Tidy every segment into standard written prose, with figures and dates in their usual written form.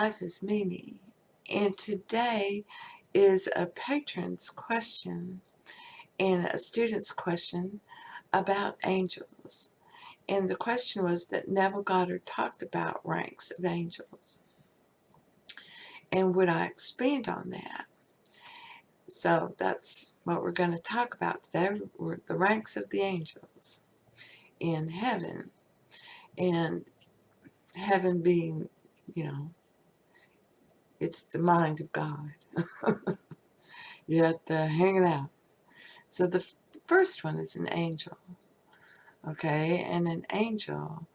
life is Mimi, and today is a patron's question and a student's question about angels. And the question was that Neville Goddard talked about ranks of angels. And would I expand on that? So that's what we're going to talk about today. We're the ranks of the angels in heaven. And heaven being, you know, it's the mind of God. You have to hang it out. So the first one is an angel, okay? And an angel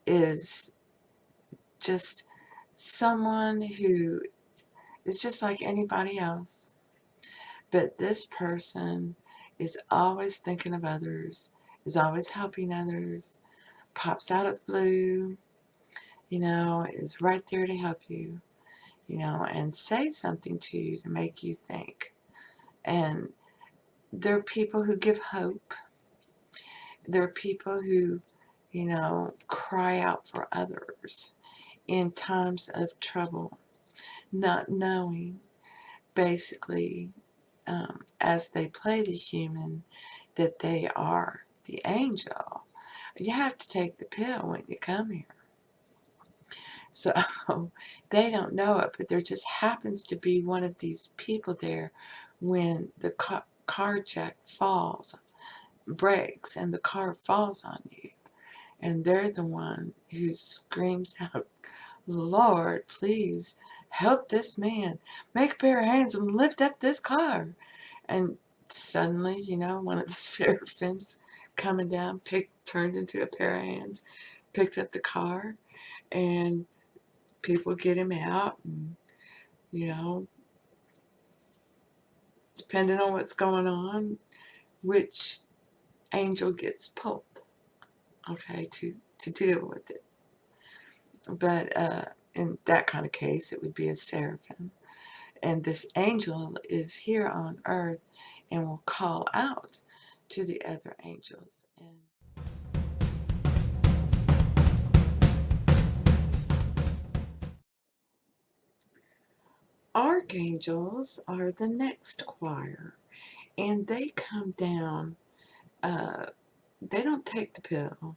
is just someone who is just like anybody else, but this person is always thinking of others, is always helping others, pops out of the blue, is right there to help you, and say something to you to make you think. And there are people who give hope. There are people who, cry out for others in times of trouble, not knowing, basically, as they play the human, that they are the angel. You have to take the pill when you come here. So they don't know it, but there just happens to be one of these people there when the car jack falls, breaks, and the car falls on you. And they're the one who screams out, "Lord, please help this man. Make a pair of hands and lift up this car." And suddenly, one of the seraphims coming down, turned into a pair of hands, picked up the car, and people get him out. And, depending on what's going on, which angel gets pulled, okay, to deal with it. But in that kind of case, it would be a seraphim. And this angel is here on earth and will call out to the other angels. And archangels are the next choir, and they come down. They don't take the pill.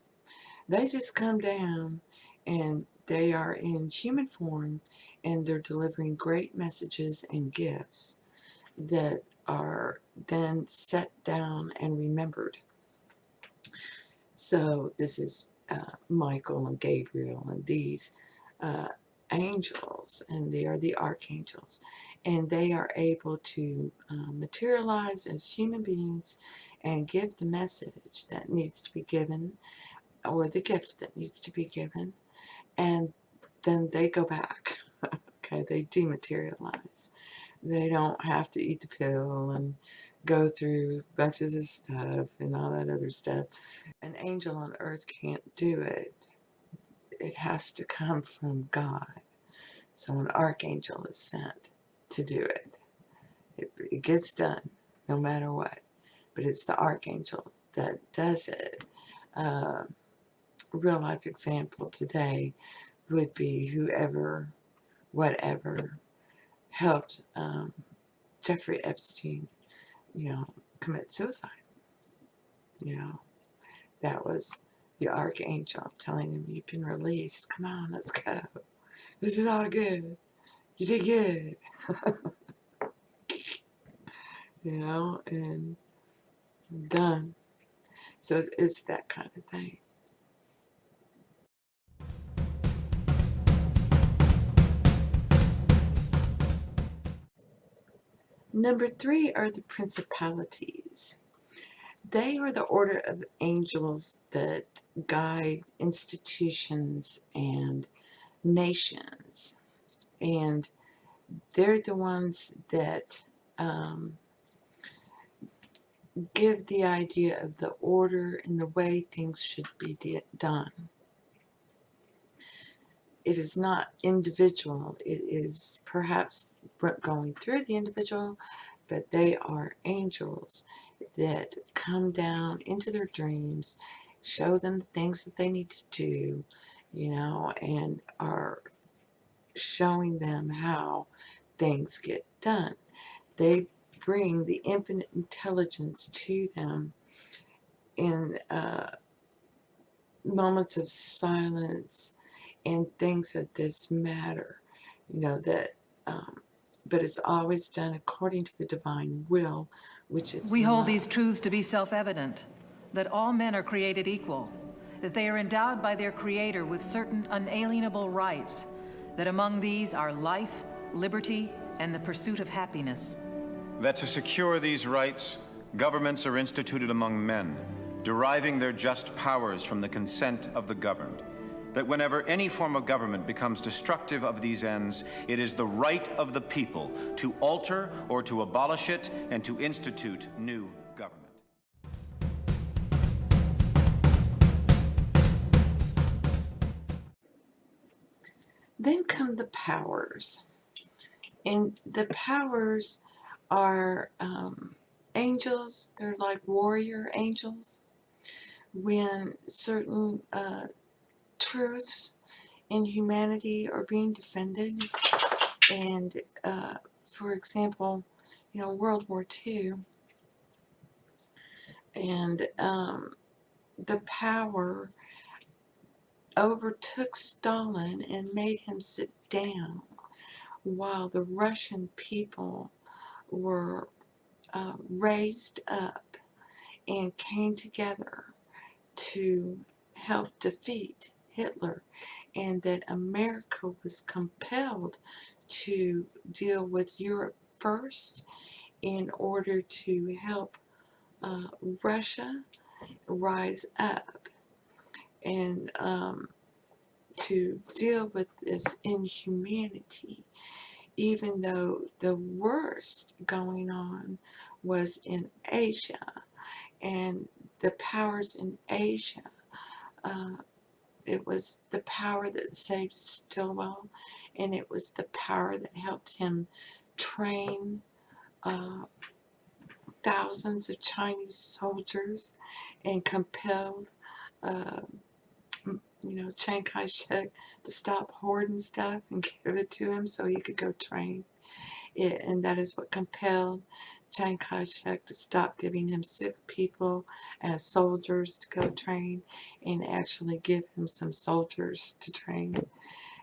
They just come down, and they are in human form, and they're delivering great messages and gifts that are then set down and remembered. So this is Michael and Gabriel and these uh, angels, and they are the archangels, and they are able to materialize as human beings and give the message that needs to be given, or the gift that needs to be given, and then they go back. Okay, they dematerialize. They don't have to eat the pill and go through bunches of stuff and all that other stuff. An angel on earth can't do it. It has to come from God. So an archangel is sent to do it. It gets done no matter what. But it's the archangel that does it. Real life example today would be whoever, whatever, helped Jeffrey Epstein, commit suicide. That was the archangel telling him, "You've been released. Come on, let's go. This is all good. You did good." And done. So it's that kind of thing. Number 3 are the principalities. They are the order of angels that guide institutions and nations. And they're the ones that give the idea of the order and the way things should be done. It is not individual. It is perhaps going through the individual, but they are angels that come down into their dreams, show them things that they need to do, and are showing them how things get done. They bring the infinite intelligence to them in moments of silence and things of this matter, that, but it's always done according to the divine will, which is We hold love. these truths to be self-evident, that all men are created equal, that they are endowed by their Creator with certain unalienable rights, that among these are life, liberty, and the pursuit of happiness. That to secure these rights, governments are instituted among men, deriving their just powers from the consent of the governed. That whenever any form of government becomes destructive of these ends, it is the right of the people to alter or to abolish it and to institute new government. Then come the powers. And the powers are angels. They're like warrior angels. When certain truths in humanity are being defended, and for example, World War II, and the power overtook Stalin and made him sit down while the Russian people were raised up and came together to help defeat Hitler, and that America was compelled to deal with Europe first in order to help Russia rise up and to deal with this inhumanity, even though the worst going on was in Asia, and the powers in Asia, it was the power that saved Stilwell, and it was the power that helped him train thousands of Chinese soldiers and compelled Chiang Kai-shek to stop hoarding stuff and give it to him so he could go train it. And that is what compelled Chiang Kai-shek to stop giving him sick people as soldiers to go train and actually give him some soldiers to train.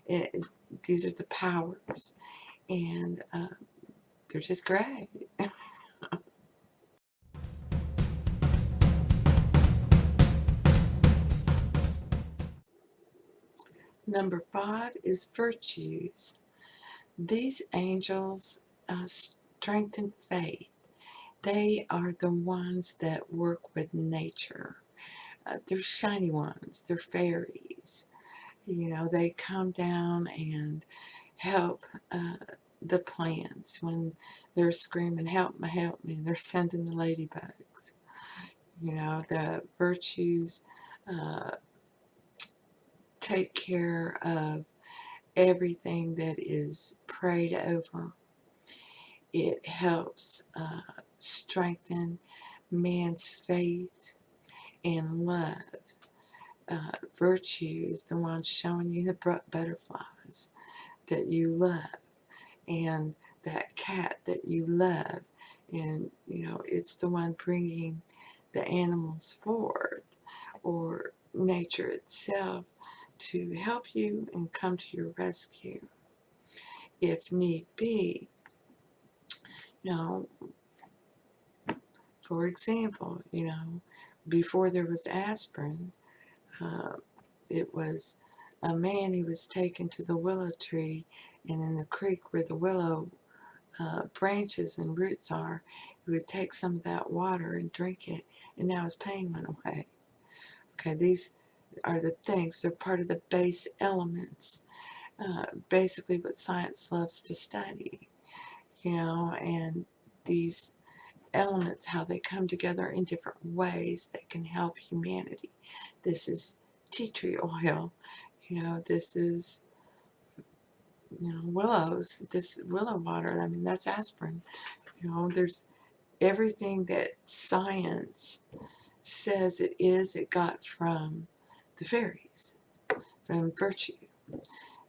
These are the powers, and they're just great. Number 5 is virtues. These angels strengthen faith. They are the ones that work with nature. They're shiny ones. They're fairies. They come down and help the plants when they're screaming, help me, and they're sending the ladybugs. The virtues take care of everything that is prayed over. It helps strengthen man's faith and love. Virtue is the one showing you the butterflies that you love, and that cat that you love, and it's the one bringing the animals forth, or nature itself, to help you and come to your rescue if need be. For example, before there was aspirin, it was a man who was taken to the willow tree, and in the creek where the willow branches and roots are, he would take some of that water and drink it, and now his pain went away. Okay, these are the things. They're part of the base elements, basically what science loves to study, and these elements, how they come together in different ways that can help humanity. This is tea tree oil, this is willows, this willow water, I mean, that's aspirin. There's everything that science says it got from the fairies, from virtue,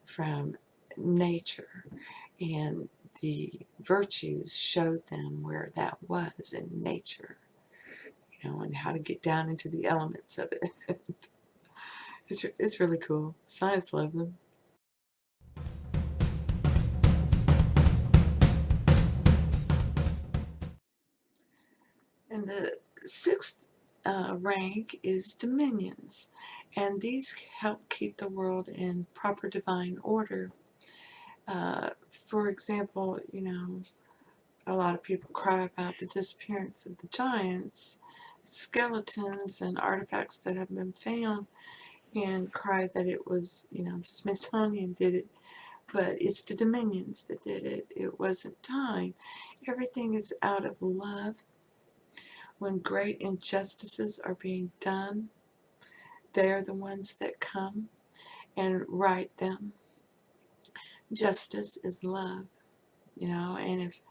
from nature, and the virtues showed them where that was in nature, and how to get down into the elements of it. It's really cool. Science love them. And the sixth rank is dominions, and these help keep the world in proper divine order. For example, a lot of people cry about the disappearance of the giants, skeletons, and artifacts that have been found, and cry that it was, the Smithsonian did it, but it's the dominions that did it. It wasn't time. Everything is out of love. When great injustices are being done, they are the ones that come and right them. Justice is love, and if,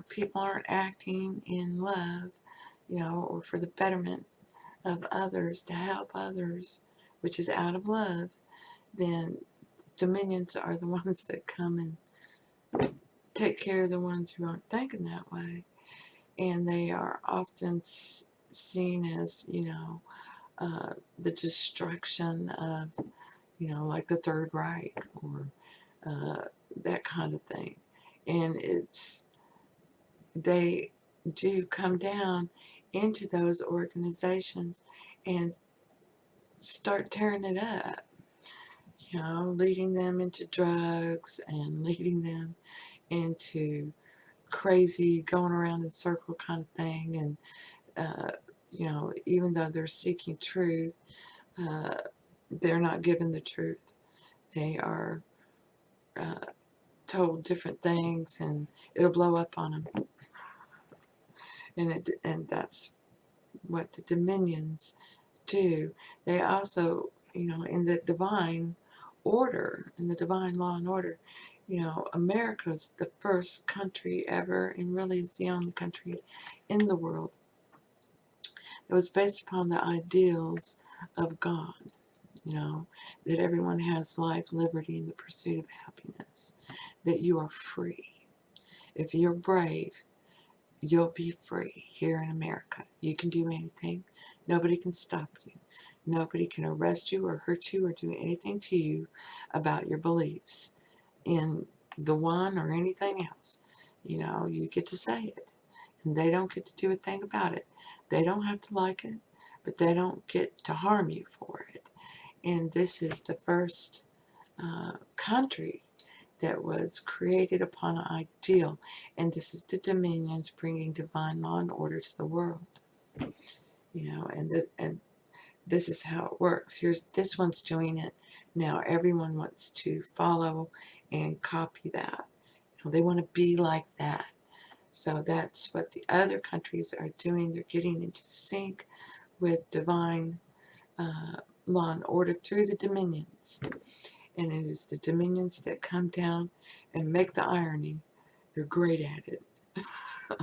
people aren't acting in love, or for the betterment of others, to help others, which is out of love, then dominions are the ones that come and take care of the ones who aren't thinking that way. And they are often seen as, the destruction of, like the Third Reich, or that kind of thing. And they do come down into those organizations and start tearing it up, leading them into drugs and leading them into crazy going around in circle kind of thing. And even though they're seeking truth, they're not given the truth. They are told different things, and it'll blow up on them. And that's what the dominions do. They also, in the divine order, in the divine law and order, America's the first country ever, and really is the only country in the world that was based upon the ideals of God, that everyone has life, liberty, and the pursuit of happiness, that you are free. If you're brave, you'll be free here in America. You can do anything. Nobody can stop you. Nobody can arrest you or hurt you or do anything to you about your beliefs in the one or anything else. You get to say it, and they don't get to do a thing about it. They don't have to like it, but they don't get to harm you for it. And this is the first country that was created upon an ideal, and this is the dominions bringing divine law and order to the world. And this is how it works. This one's doing it now. Everyone wants to follow and copy that. They want to be like that. So that's what the other countries are doing. They're getting into sync with divine law and order through the dominions. And it is the dominions that come down and make the irony. They're great at it.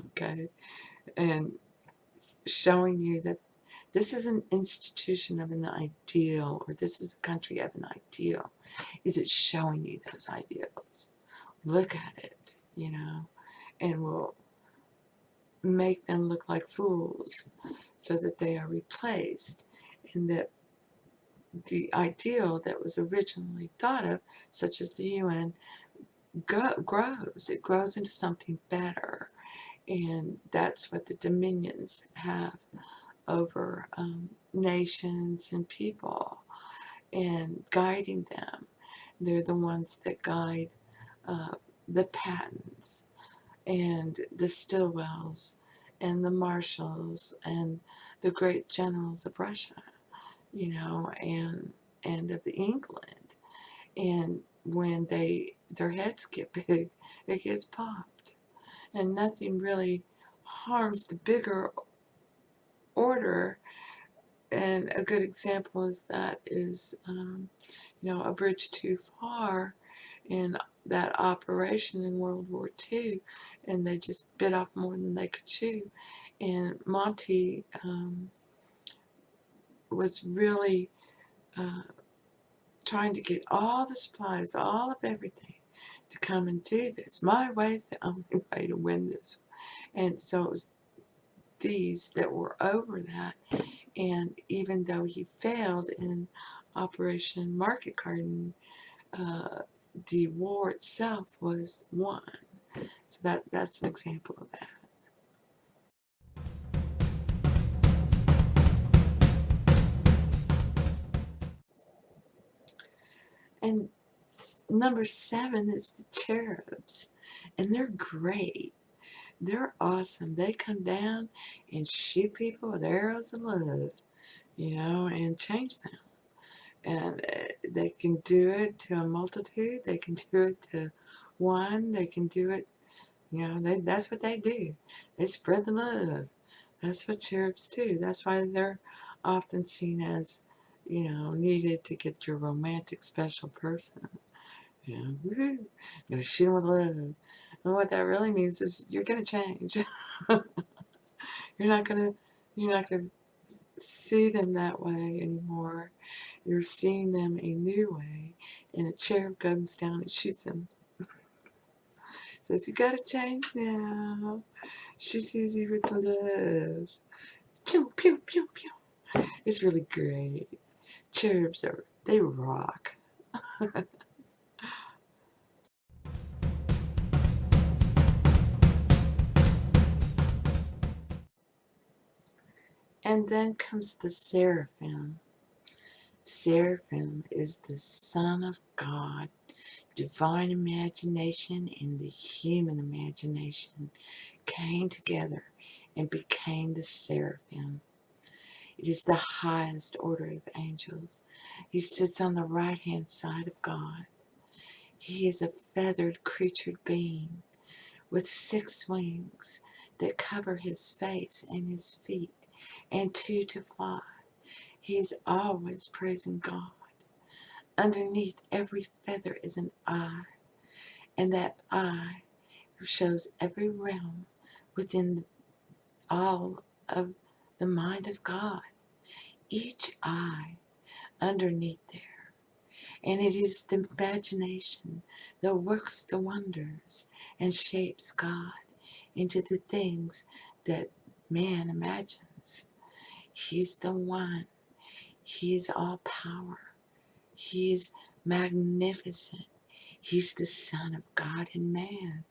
Okay? And showing you that this is an institution of an ideal, or this is a country of an ideal. Is it showing you those ideals? Look at it, and will make them look like fools so that they are replaced, and that the ideal that was originally thought of, such as the UN, grows. It grows into something better. And that's what the dominions have over nations and people, and guiding them. They're the ones that guide the Pattons and the Stilwells and the Marshalls and the great generals of Russia, and of England. And when their heads get big, it gets popped. And nothing really harms the bigger order. And a good example is a bridge too far in that operation in World War II, and they just bit off more than they could chew. And Monty was really trying to get all the supplies, all of everything to come and do this. My way's the only way to win this. And so it was these that were over that. And even though he failed in Operation Market Garden, the war itself was won. So that's an example of that. And number 7 is the cherubs. And they're great. They're awesome. They come down and shoot people with arrows of love, and change them. And they can do it to a multitude. They can do it to one. They can do it, that's what they do. They spread the love. That's what cherubs do. That's why they're often seen as, needed to get your romantic special person. Woohoo, I'm gonna shoot them with love. And what that really means is you're gonna change. you're not gonna see them that way anymore. You're seeing them a new way, and a cherub comes down and shoots them. Says, you gotta change now. She sees you with love. Pew, pew, pew, pew. It's really great. Cherubs they rock. And then comes the Seraphim. Seraphim is the Son of God. Divine imagination and the human imagination came together and became the Seraphim. It is the highest order of angels. He sits on the right-hand side of God. He is a feathered creatured being with 6 wings that cover his face and his feet, and 2 to fly. He is always praising God. Underneath every feather is an eye, and that eye shows every realm within all of the mind of God. Each eye underneath there. And it is the imagination that works the wonders and shapes God into the things that man imagines. He's the one. He's all power. He's magnificent. He's the Son of God and man.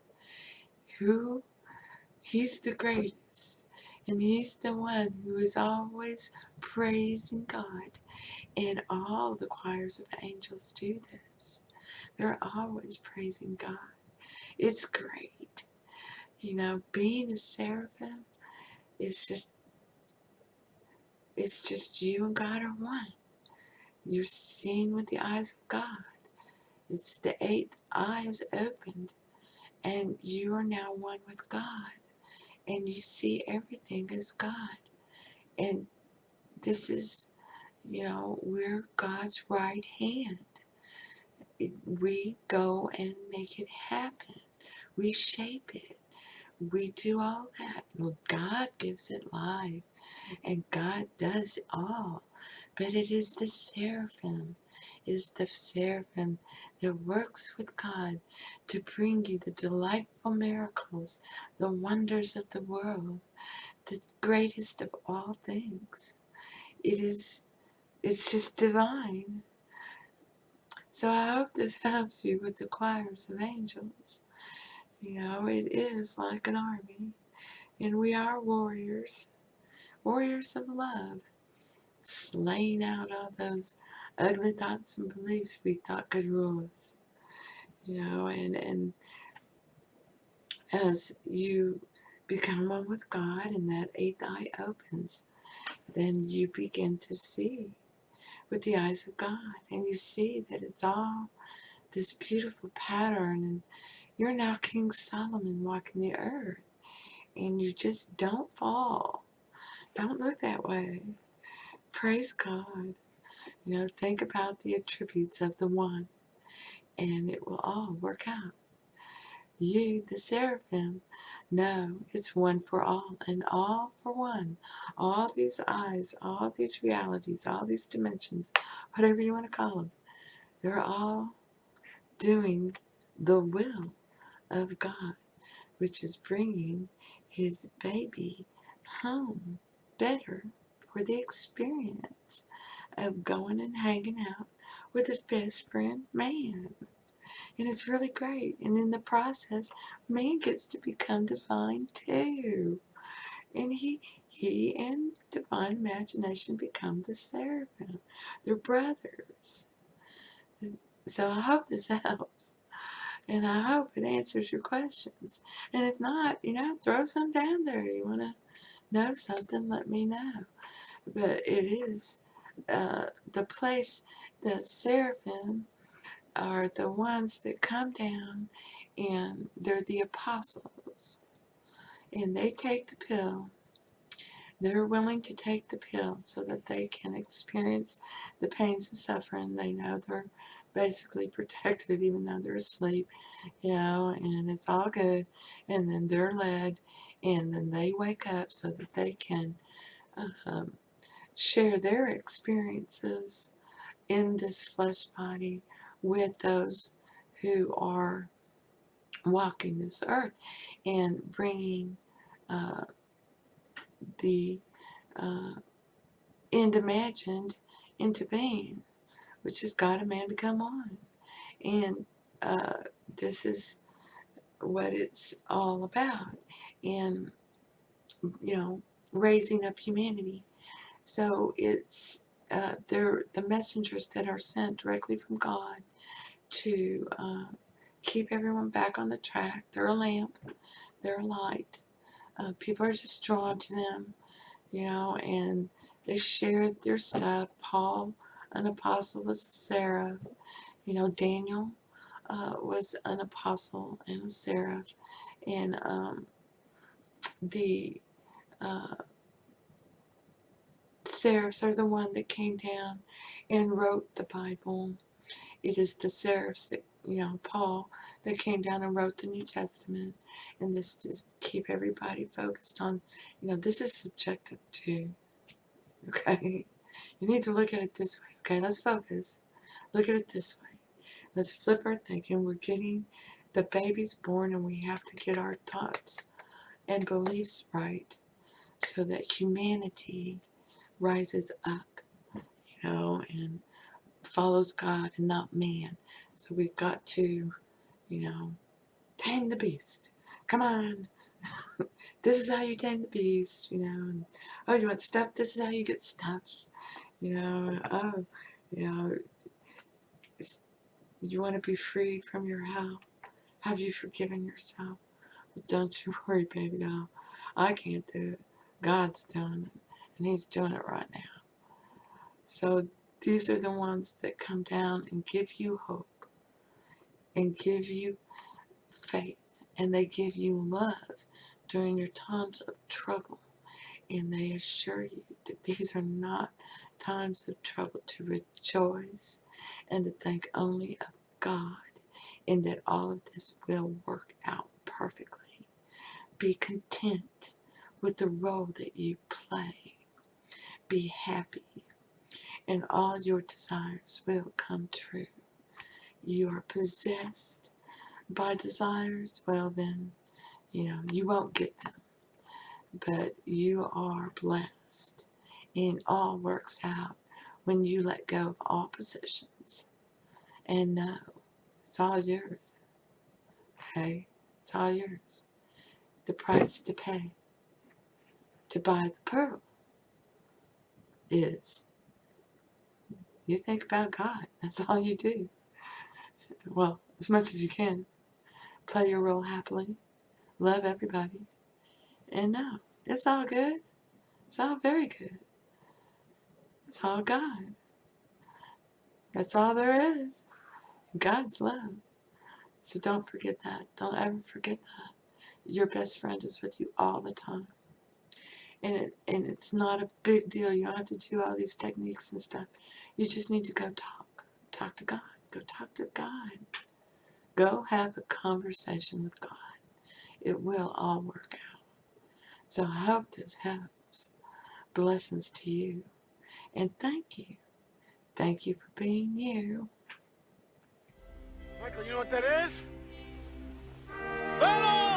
He's the greatest. And he's the one who is always praising God. And all the choirs of angels do this. They're always praising God. It's great. Being a seraphim is it's just you and God are one. You're seeing with the eyes of God. It's the 8th eye is opened, and you are now one with God, and you see everything as God. And this is, we're God's right hand. We go and make it happen. We shape it. We do all that. Well, God gives it life, and God does it all. But it is the seraphim. It is the seraphim that works with God to bring you the delightful miracles, the wonders of the world, the greatest of all things. It's just divine. So I hope this helps you with the choirs of angels. It is like an army, and we are warriors of love, slaying out all those ugly thoughts and beliefs we thought could rule us. And as you become one with God and that 8th eye opens, then you begin to see with the eyes of God, and you see that it's all this beautiful pattern, and you're now King Solomon walking the earth, and you just don't fall. Don't look that way. Praise God. Think about the attributes of the one, and it will all work out. You, the seraphim, know it's one for all and all for one. All these eyes, all these realities, all these dimensions, whatever you want to call them, They're all doing the will of God, which is bringing his baby home better for the experience of going and hanging out with his best friend, man. And it's really great. And in the process, man gets to become divine too. And he and divine imagination become the seraphim. They're brothers. And so I hope this helps. And I hope it answers your questions. And if not, throw some down there. You want to know something, let me know. But it is the place, the seraphim are the ones that come down, and they're the apostles. And they take the pill. They're willing to take the pill so that they can experience the pains and suffering. They know they're basically protected even though they're asleep, and it's all good. And then they're led, and then they wake up so that they can um, share their experiences in this flesh body with those who are walking this earth and bringing uh, the uh, end imagined into being, which is God and man become one. And this is what it's all about. And, raising up humanity. So it's they're the messengers that are sent directly from God to keep everyone back on the track. They're a lamp, they're a light. People are just drawn to them, and they shared their stuff. Paul, an apostle, was a seraph. Daniel was an apostle and a seraph. And the uh, seraphs are the one that came down and wrote the Bible. It is the seraphs that, Paul, that came down and wrote the New Testament. And this is keep everybody focused on, this is subjective too. Okay? You need to look at it this way. Okay, let's focus. Look at it this way. Let's flip our thinking. We're getting the baby's born, and we have to get our thoughts and beliefs right so that humanity rises up, and follows God and not man. So we've got to, tame the beast. Come on. This is how you tame the beast, And, oh, you want stuffed? This is how you get stuffed. Oh, you know, you want to be freed from your hell. Have you forgiven yourself? But don't you worry, baby doll. I can't do it. God's doing it, and he's doing it right now. So these are the ones that come down and give you hope and give you faith, and they give you love during your times of trouble. And they assure you that these are not times of trouble, to rejoice and to think only of God, and that all of this will work out perfectly. Be content with the role that you play. Be happy, and all your desires will come true. You are possessed by desires, well then, you won't get them. But you are blessed, and all works out when you let go of all possessions and know it's all yours. Okay? It's all yours. The price to pay to buy the pearl is you think about God. That's all you do. Well, as much as you can. Play your role happily. Love everybody. And know it's all good. It's all very good. It's all God. That's all there is. God's love. So don't forget that. Don't ever forget that. Your best friend is with you all the time. And it's not a big deal. You don't have to do all these techniques and stuff. You just need to go talk. Talk to God. Go talk to God. Go have a conversation with God. It will all work out. So I hope this helps. Blessings to you. And thank you. Thank you for being you. Michael, you know what that is? Hello!